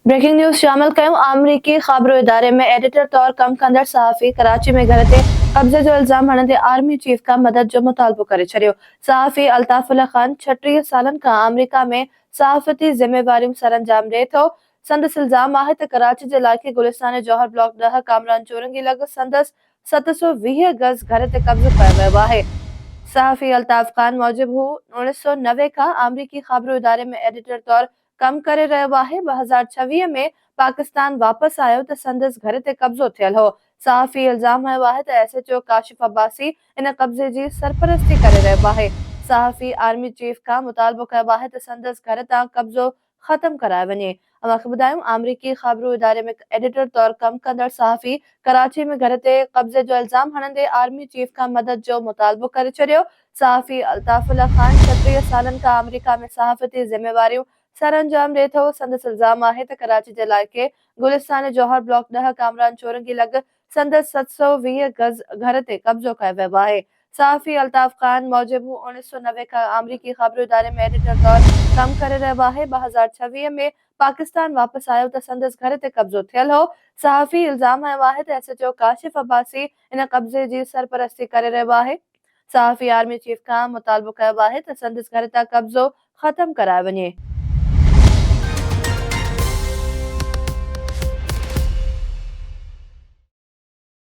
Breaking news शामिल कयूं। अमरीकी ख़बरूं इदारे में एडिटर तौर कम कंदड़ सहाफ़ी कराची में घर ते कब्ज़े जो इल्ज़ाम हणंदे आर्मी चीफ खां मदद जो मुतालबो करे छॾियो। सहाफ़ी अल्ताफ़ुल्ला ख़ान 36 सालनि खां अमरीका में सहाफ़ती ज़िम्मेवारियूं सरअंजाम ॾिए थो। संदसि इल्ज़ाम आहे त कराची जे इलाइक़े गुलिस्तान जौहर ब्लॉक 10 कामरान चोरंगी लॻ संदसि 720 गज़ घर ते कब्ज़ो कयो वियो आहे। सहाफ़ी अल्ताफ़ ख़ान मूजिब हू 1990 खां अमरीकी ख़बरूं इदारे में एडिटर तौर कम करे रहियो आहे। 2026 में पाकिस्तान वापसि आयो त संदसि घर ते कब्ज़ो थियल हो। सहाफ़ी इल्ज़ाम हयो आहे त एसएचओ काशिफ अब्बासी इन कब्ज़े जी सरपरस्ती करे रहियो आहे। सहाफ़ी आर्मी चीफ खां मुतालबो कयो आहे त संदसि घर तां कब्ज़ो ख़त्म करायो वञे। अवांखे ॿुधायूं, अमरीकी ख़बरूं इदारे में एडिटर तौर कम कंदड़ सहाफ़ी कराची में घर ते कब्ज़े जो इल्ज़ाम हणंदे आर्मी चीफ खां मदद जो मुतालबो करे छॾियो। सहाफ़ी अल्ताफ़ुल्ला ख़ान 36 सालनि खां अमरीका में सहाफ़ती ज़िम्मेवारियूं सरअंजाम ॾिए थो। संदसि इल्ज़ाम आहे त कराची जे इलाइक़े गुलिस्तान जौहर ब्लॉक 10 कामरान चोरंगी लॻ संदसि 720 गज़ घर ते कब्ज़ो कयो वियो आहे। सहाफ़ी अल्ताफ़ ख़ान मूजिब हू 1990 खां अमरीकी ख़बरूं इदारे में एडिटर तौर कम करे रहियो आहे। 2026 में पाकिस्तान वापसि आयो त संदसि घर ते कब्ज़ो थियल हो। सहाफ़ी इल्ज़ाम हयो आहे त एसएचओ काशिफ अब्बासी इन कब्ज़े जी सरपरस्ती करे रहियो आहे। सहाफ़ी आर्मी चीफ खां मुतालबो कयो आहे त संदसि घर तां कब्ज़ो ख़त्म करायो वञे।